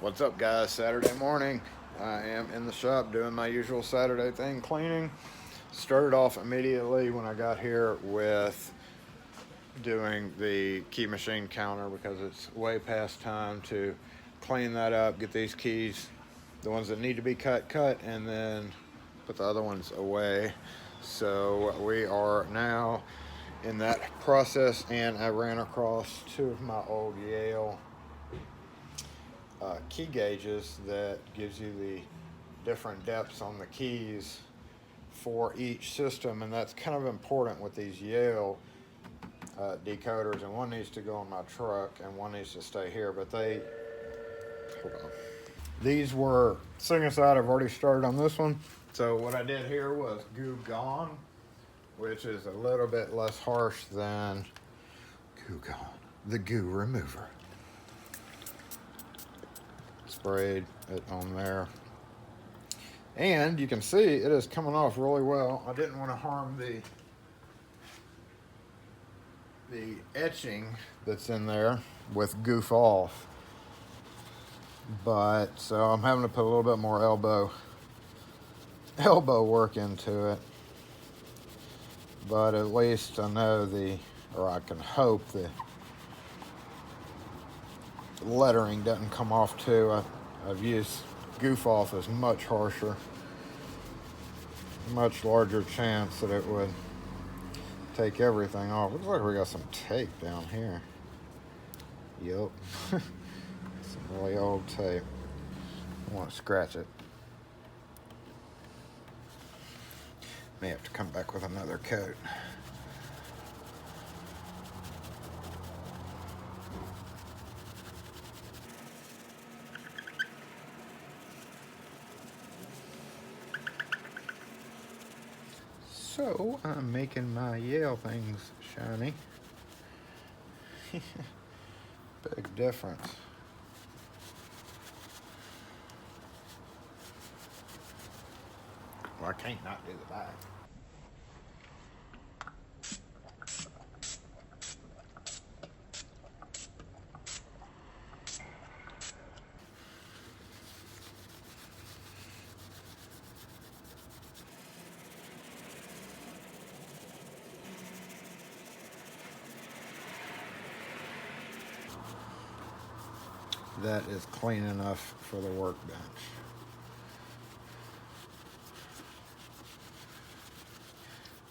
What's up, guys? Saturday morning. I am in the shop doing my usual Saturday thing, cleaning. Started off immediately when I got here with doing the key machine counter because it's way past time to clean that up, get these keys, the ones that need to be cut, and then put the other ones away. So we are now in that process, and I ran across two of my old Yale key gauges that gives you the different depths on the keys for each system, and that's kind of important with these Yale decoders. And one needs to go on my truck and one needs to stay here, but hold on. These were sitting aside. I've already started on this one. So what I did here was Goo Gone, which is a little bit less harsh than Goo Gone, the goo remover. Sprayed it on there, and you can see it is coming off really well. I didn't want to harm the etching that's in there with goof off, but so I'm having to put a little bit more elbow work into it, but at least I know or I can hope the lettering doesn't come off too. I've used goof off as much harsher, much larger chance that it would take everything off. Looks like we got some tape down here. Yup. Some really old tape. I want to scratch it. May have to come back with another coat. So I'm making my Yale things shiny. Big difference. Well, I can't not do the back. That is clean enough for the workbench.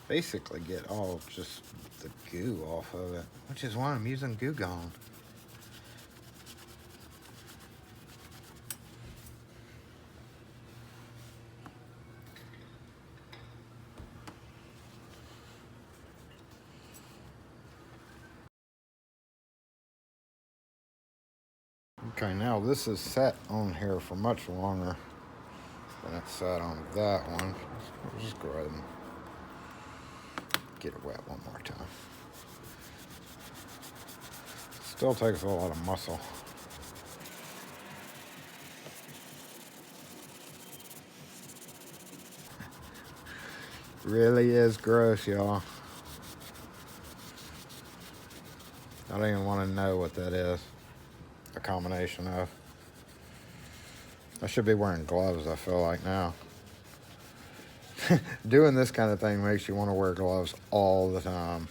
Basically get all just the goo off of it, which is why I'm using Goo Gone. Okay, now this is set on here for much longer than it sat on that one. We'll just go ahead and get it wet one more time. Still takes a lot of muscle. Really is gross, y'all. I don't even want to know what that is. A combination of. I should be wearing gloves, I feel like now. Doing this kind of thing makes you want to wear gloves all the time.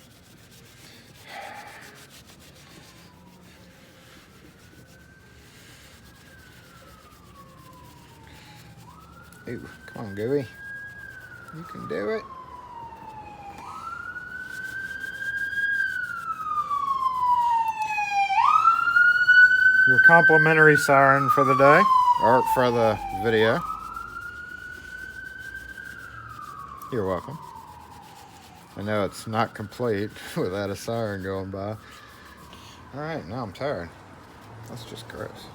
Ooh, come on, Gooey. You can do it. Your complimentary siren for the day, or for the video. You're welcome. I know it's not complete without a siren going by. All right, now I'm tired. That's just gross.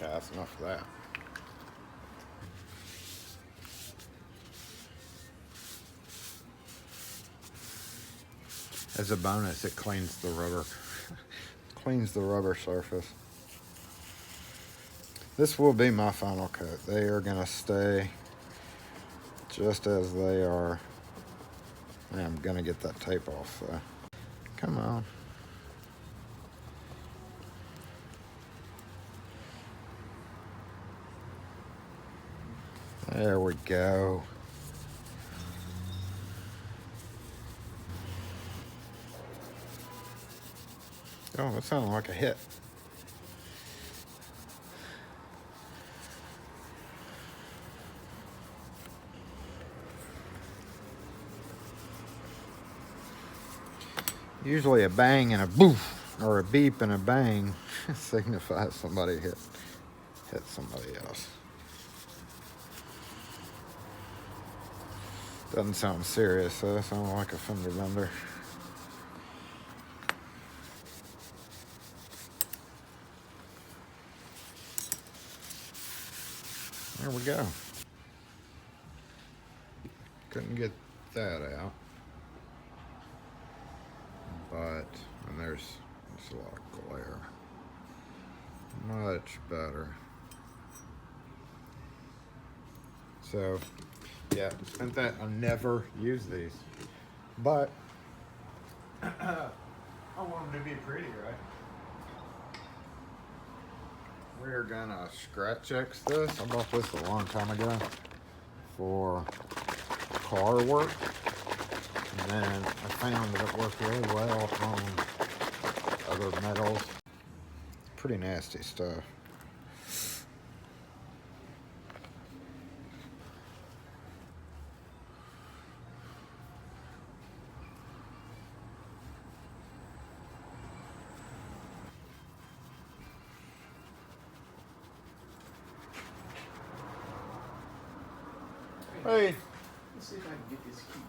Okay, that's enough of that. As a bonus, it cleans the rubber. Cleans the rubber surface. This will be my final coat. They are gonna stay just as they are. I'm gonna get that tape off, so come on. There we go. Oh, that sounded like a hit. Usually a bang and a boof, or a beep and a bang signifies somebody hit somebody else. Doesn't sound serious, though. It sounds like a fender bender. There we go. Couldn't get that out. But, and there's a lot of glare. Much better. So, yeah, spent that. I'll never use these. But, I want them to be pretty, right? We're gonna scratch X this. I bought this a long time ago for car work. And then I found that it worked really well on other metals. Pretty nasty stuff. Hey. Let's see if I can get this key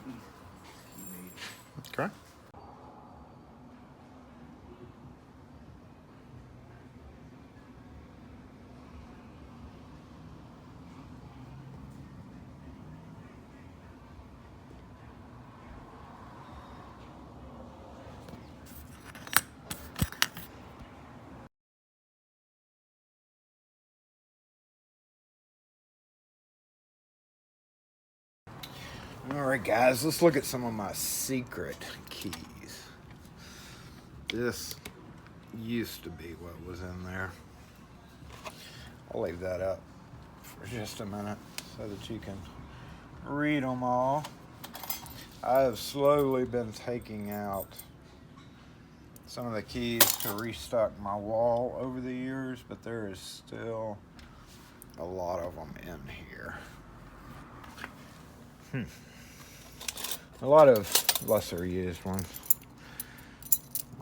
made. Okay. All right, guys, let's look at some of my secret keys. This used to be what was in there. I'll leave that up for just a minute so that you can read them all. I have slowly been taking out some of the keys to restock my wall over the years, but there is still a lot of them in here. A lot of lesser used ones,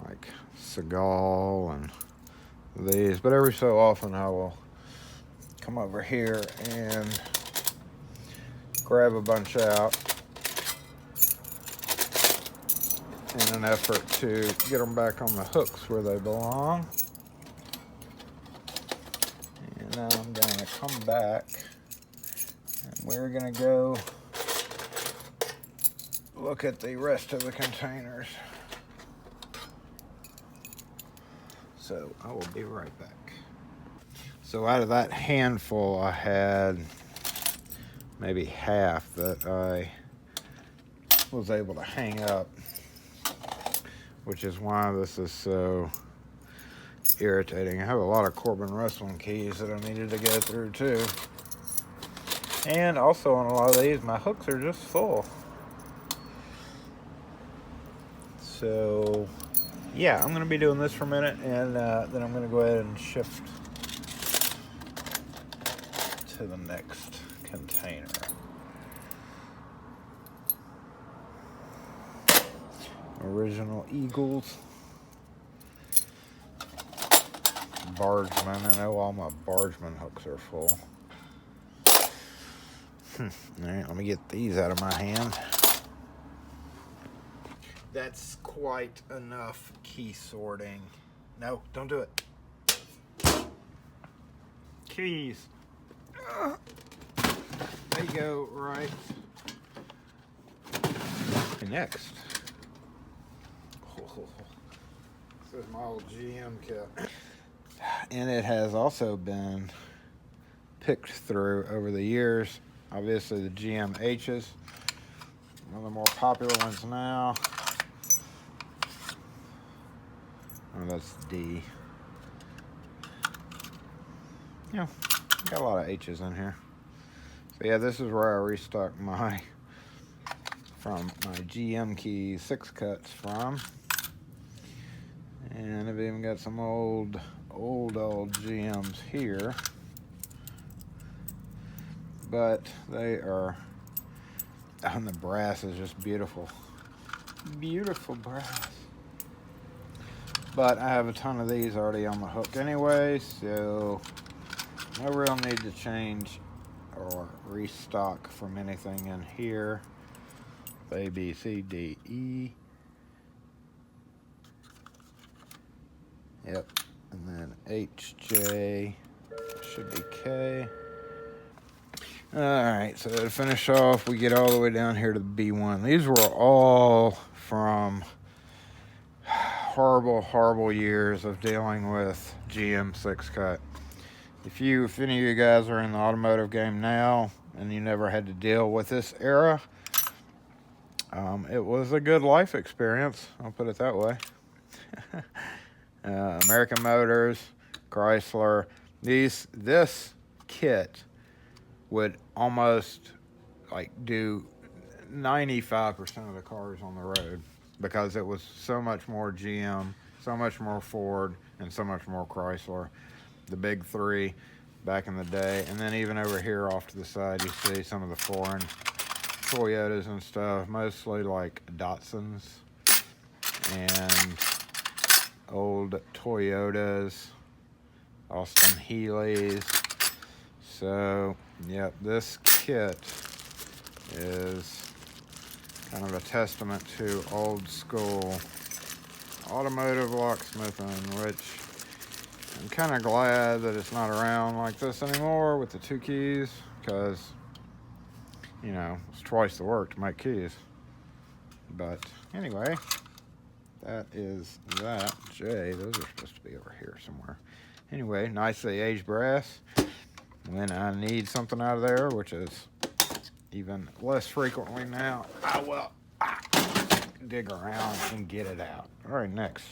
like Seagal and these, but every so often I will come over here and grab a bunch out in an effort to get them back on the hooks where they belong. And now I'm going to come back and we're going to go look at the rest of the containers. So I will be right back. So out of that handful, I had maybe half that I was able to hang up, which is why this is so irritating. I have a lot of Corbin wrestling keys that I needed to go through too. And also on a lot of these, my hooks are just full. So, yeah, I'm going to be doing this for a minute, and then I'm going to go ahead and shift to the next container. Original Eagles. Bargeman. I know all my Bargeman hooks are full. All right, let me get these out of my hand. That's quite enough key sorting. No, don't do it. Keys. There you go, right. And next, cool. This is my old GM kit. And it has also been picked through over the years. Obviously the GM H's, one of the more popular ones now. Oh, that's D. Yeah, got a lot of H's in here. So yeah, this is where I restock from my GM Key 6 cuts from. And I've even got some old GMs here. But they are, and the brass is just beautiful. Beautiful brass. But I have a ton of these already on the hook anyway, so no real need to change or restock from anything in here. A, B, C, D, E. Yep. And then H, J, should be K. Alright, so to finish off, we get all the way down here to the B1. These were all from horrible years of dealing with GM 6 cut. If any of you guys are in the automotive game now and you never had to deal with this era, it was a good life experience, I'll put it that way. American Motors, Chrysler, this kit would almost like do 95% of the cars on the road, because it was so much more GM, so much more Ford, and so much more Chrysler. The big three back in the day. And then even over here off to the side, you see some of the foreign Toyotas and stuff, mostly like Datsuns and old Toyotas, Austin Healey's. So, yeah, this kit is kind of a testament to old school automotive locksmithing, which I'm kind of glad that it's not around like this anymore with the 2 keys, because, you know, it's twice the work to make keys. But anyway, that is that. J, those are supposed to be over here somewhere. Anyway, nicely aged brass. When I need something out of there, which is even less frequently now, I will dig around and get it out. All right, next.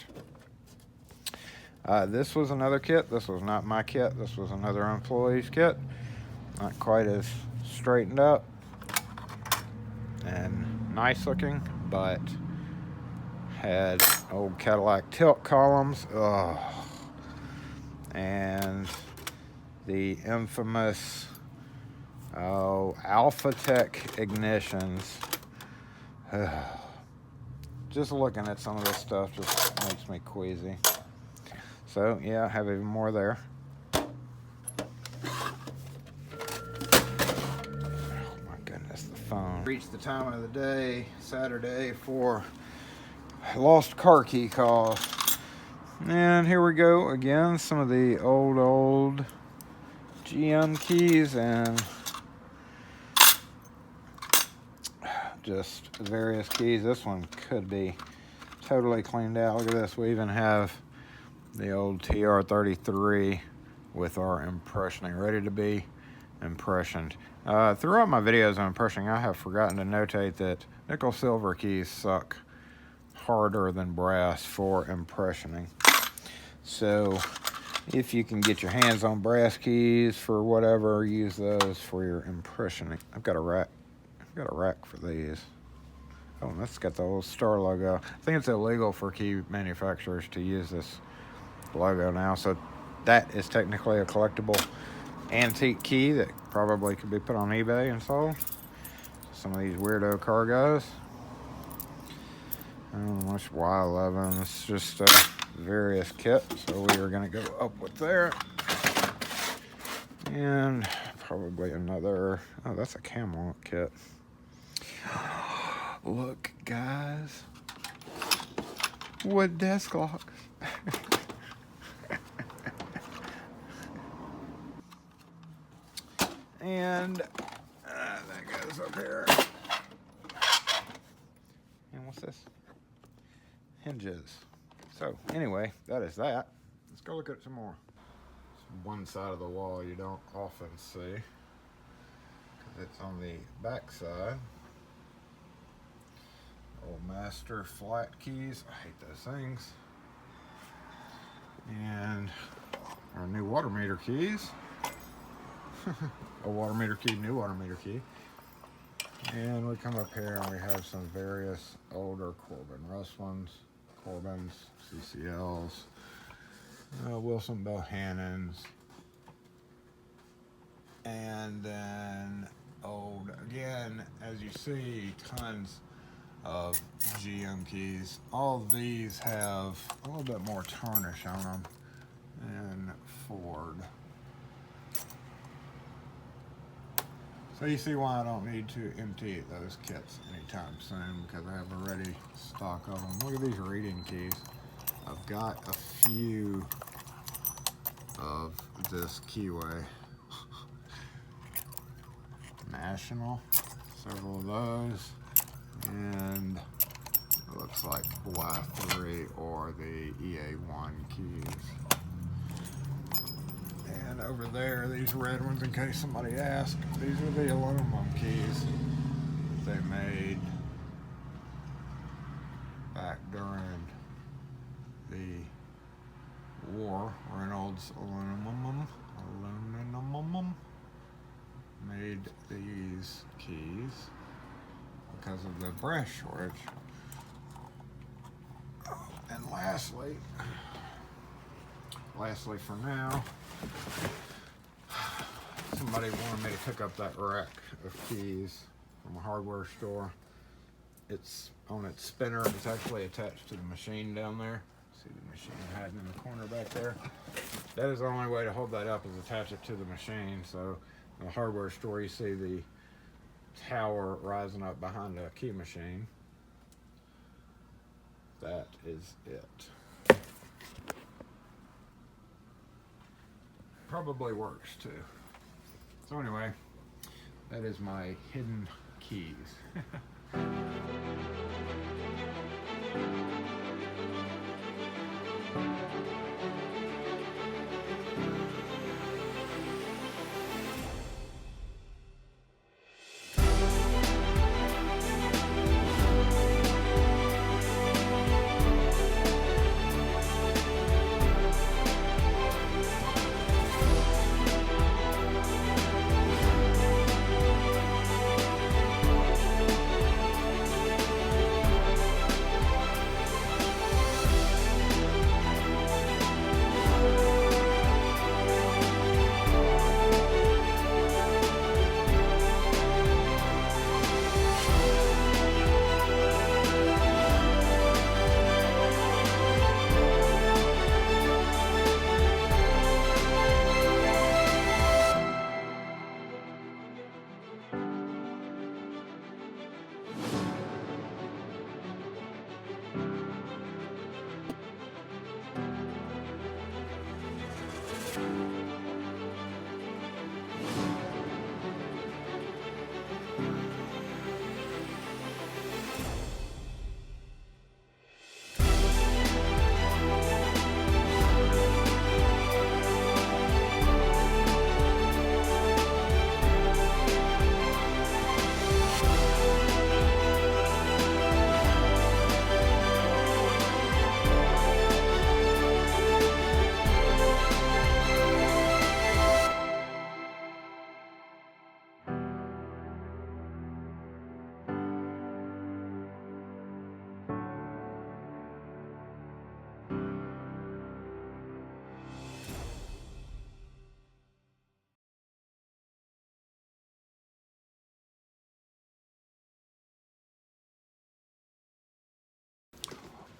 This was another kit. This was not my kit. This was another employee's kit. Not quite as straightened up and nice looking, but had old Cadillac tilt columns. Ugh. And the infamous Alphatech ignitions. Just looking at some of this stuff just makes me queasy. So yeah, I have even more there. Oh my goodness, the phone. Reached the time of the day, Saturday, for lost car key calls. And here we go again, some of the old GM keys and just various keys. This one could be totally cleaned out. Look at this. We even have the old TR33 with our impressioning, ready to be impressioned. Throughout my videos on impressioning, I have forgotten to notate that nickel silver keys suck harder than brass for impressioning. So if you can get your hands on brass keys for whatever, use those for your impressioning. I've got a rack for these. Oh, and that's got the old star logo. I think it's illegal for key manufacturers to use this logo now, so that is technically a collectible antique key that probably could be put on eBay and sold. Some of these weirdo car guys. Much Y11. It's just various kits, so we are going to go up with there. And probably another. Oh, that's a Camel kit. Look, guys. Wood desk locks. And that goes up here. And what's this? hinges. So anyway, that is that. Let's go look at some more. It's one side of the wall you don't often see because it's on the back side. Old master flat keys. I hate those things. And our new water meter keys. A water meter key, new water meter key. And we come up here and we have some various older Corbin Rustlins, Corbins, CCLs, Wilson Bohannons, and then old, again, as you see, tons of GM keys. All of these have a little bit more tarnish on them than Ford. So you see why I don't need to empty those kits anytime soon, because I have a ready stock of them. Look at these reading keys. I've got a few of this keyway. National, several of those, and it looks like Y3 or the EA1 keys. And over there, these red ones, in case somebody asked, these are the aluminum keys that they made back during the war. Reynolds aluminum made these keys because of the brass shortage. And lastly for now, somebody wanted me to pick up that rack of keys from a hardware store. It's on its spinner. It's actually attached to the machine down there. See the machine hiding in the corner back there? That is the only way to hold that up, is attach it to the machine. So in the hardware store, you see the tower rising up behind the key machine. That is it. Probably works too. So anyway, that is my hidden keys.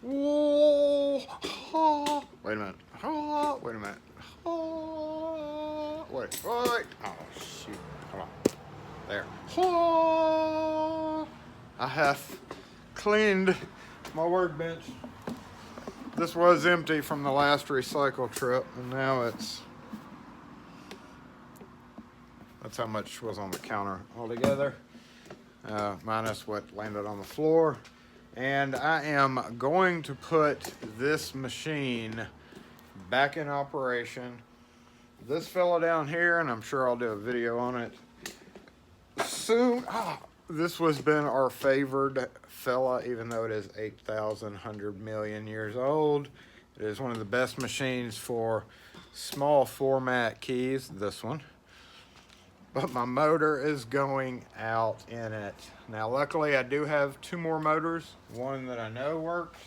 Whoa. Wait a minute. Wait a minute. Wait. Oh, shoot. Hold on. There. I have cleaned my workbench. This was empty from the last recycle trip, and now that's how much was on the counter altogether, minus what landed on the floor. And I am going to put this machine back in operation. This fella down here, and I'm sure I'll do a video on it soon. This has been our favored fella, even though it is 8,100 million years old. It is one of the best machines for small format keys, this one. But my motor is going out in it. Now, luckily, I do have 2 more motors. One that I know works.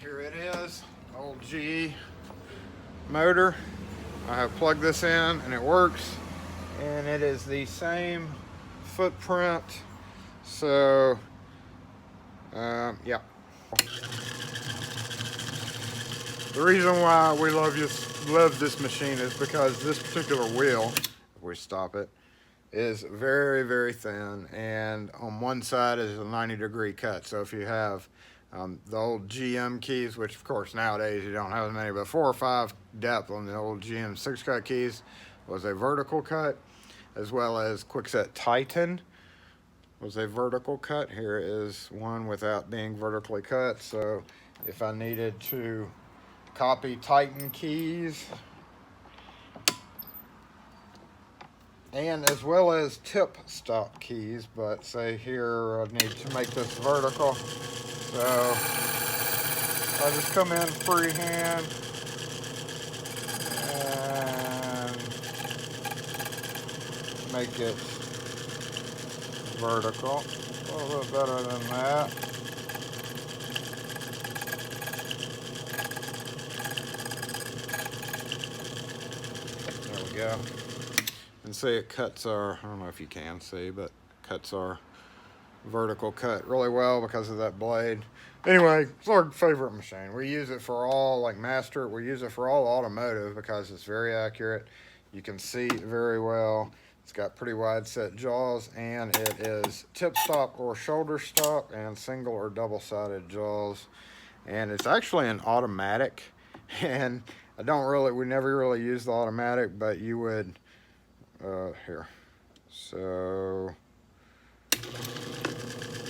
Here it is, old GE motor. I have plugged this in and it works. And it is the same footprint. So, yeah. The reason why we love this machine is because this particular wheel, if we stop it, is very, very thin, and on one side is a 90-degree cut. So if you have the old GM keys, which of course nowadays you don't have as many, but 4 or 5 depth on the old GM 6-cut keys was a vertical cut, as well as Quickset Titan was a vertical cut. Here is one without being vertically cut. So if I needed to copy Titan keys, and as well as tip stop keys, but say here I need to make this vertical, so I just come in freehand and make it vertical. A little bit better than that. There we go. And see, it cuts our, I don't know if you can see, but cuts our vertical cut really well because of that blade. Anyway, it's our favorite machine. We use it for all, like Master, we use it for all automotive because it's very accurate. You can see very well. It's got pretty wide set jaws, and it is tip stop or shoulder stop, and single or double-sided jaws. And it's actually an automatic, and we never really use the automatic, but you would, here. So,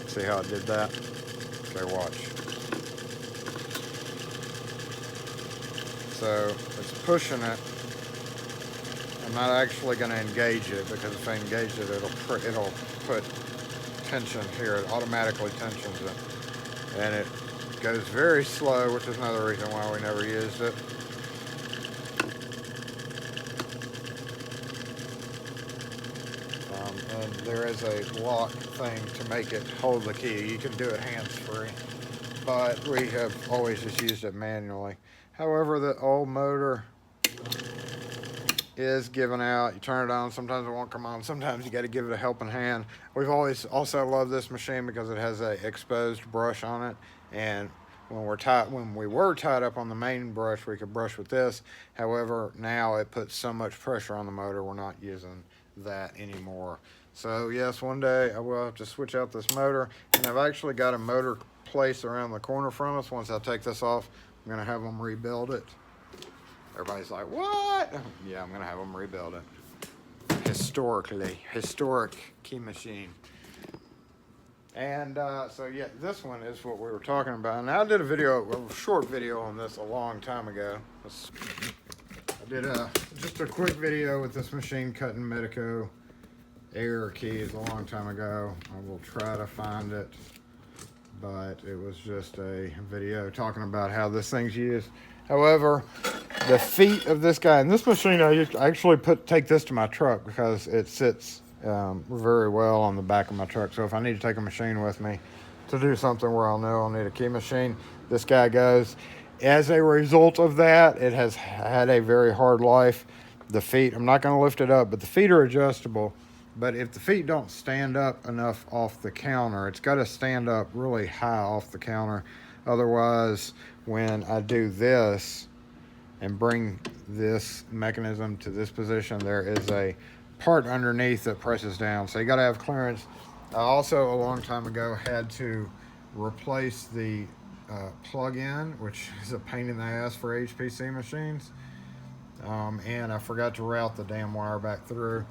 see how it did that? Okay, watch. So, it's pushing it. I'm not actually going to engage it, because if I engage it, it'll put tension here. It automatically tensions it. And it goes very slow, which is another reason why we never used it. And there is a lock thing to make it hold the key. You can do it hands-free, but we have always just used it manually. However, the old motor is giving out. You turn it on, sometimes it won't come on, sometimes you got to give it a helping hand. We've always also loved this machine because it has a exposed brush on it, and when we were tied up on the main brush, we could brush with this. However, now it puts so much pressure on the motor, we're not using that anymore. So yes, one day I will have to switch out this motor, and I've actually got a motor place around the corner from us. Once I take this off, I'm gonna have them rebuild it. Everybody's like, what? Yeah, I'm gonna have them rebuild it. Historic key machine. And so yeah, this one is what we were talking about. And I did a short video on this a long time ago. I did just a quick video with this machine cutting Medico air keys a long time ago. I will try to find it, but it was just a video talking about how this thing's used. However, the feet of this guy, and this machine, I actually take this to my truck because it sits very well on the back of my truck. So if I need to take a machine with me to do something where I'll know I'll need a key machine, this guy goes. As a result of that, it has had a very hard life. The feet, I'm not going to lift it up, but the feet are adjustable. But if the feet don't stand up enough off the counter, it's got to stand up really high off the counter. Otherwise, when I do this and bring this mechanism to this position, there is a part underneath that presses down. So you got to have clearance. I also, a long time ago, had to replace the plug-in, which is a pain in the ass for HPC machines. And I forgot to route the damn wire back through.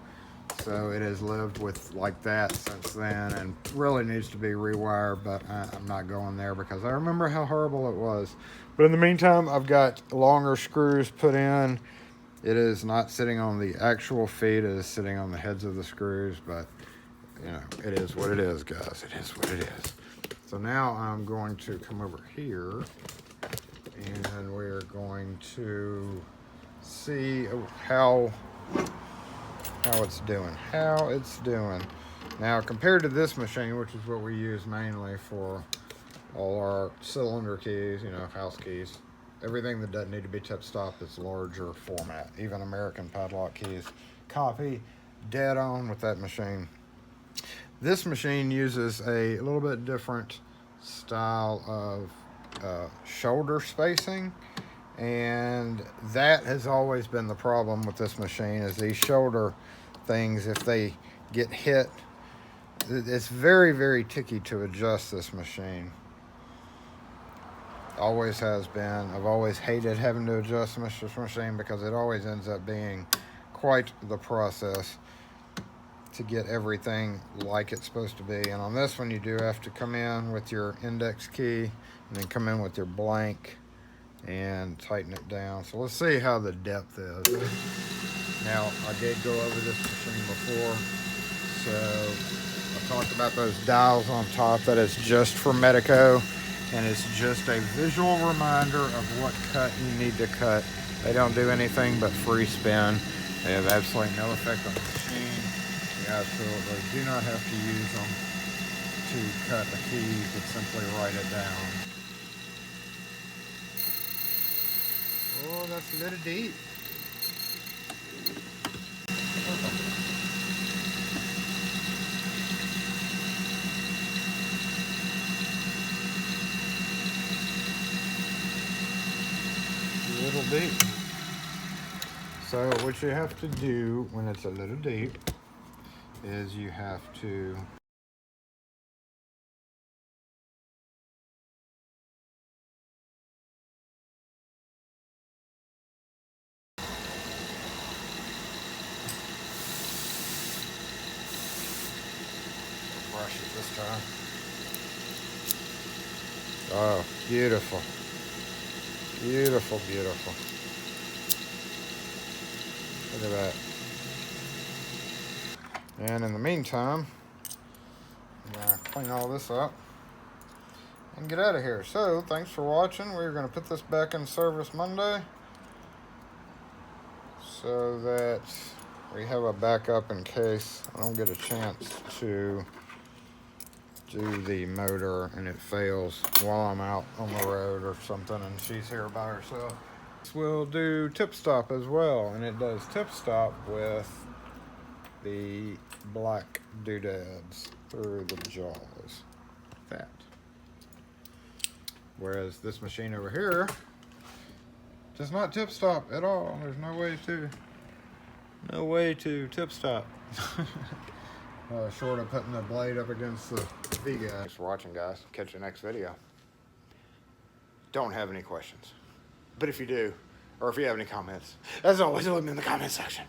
So it has lived with like that since then and really needs to be rewired, but I'm not going there because I remember how horrible it was. But in the meantime, I've got longer screws put in. It is not sitting on the actual feet, it is sitting on the heads of the screws, but you know, it is what it is, guys. It is what it is. So now I'm going to come over here and we're going to see how it's doing. Now, compared to this machine, which is what we use mainly for all our cylinder keys, you know, house keys, everything that doesn't need to be tip stop is larger format. Even American padlock keys, copy dead on with that machine. This machine uses a little bit different style of shoulder spacing, and that has always been the problem with this machine, is these shoulder things, if they get hit, it's very, very tricky to adjust this machine. Always has been. I've always hated having to adjust this machine because it always ends up being quite the process to get everything like it's supposed to be. And on this one, you do have to come in with your index key and then come in with your blank and tighten it down. So let's see how the depth is. Now, I did go over this machine before, so I talked about those dials on top. That is just for Medico, and it's just a visual reminder of what cut you need to cut. They don't do anything but free spin. They have absolutely no effect on the machine. You absolutely do not have to use them to cut a key. You could simply write it down. Oh, that's a little deep. A little deep. So what you have to do when it's a little deep is you have to brush it this time. Oh, beautiful. Beautiful, beautiful. Look at that. And in the meantime, I'm gonna clean all this up and get out of here. So, thanks for watching. We're gonna put this back in service Monday so that we have a backup in case I don't get a chance to do the motor and it fails while I'm out on the road or something and she's here by herself. We'll do tip stop as well, and it does tip stop with the black doodads through the jaws, like that. Whereas this machine over here does not tip stop at all. There's no way to tip stop. Short of putting the blade up against the V-guide. Thanks for watching, guys. Catch you next video. Don't have any questions. But if you do, or if you have any comments, as always, leave them in the comment section.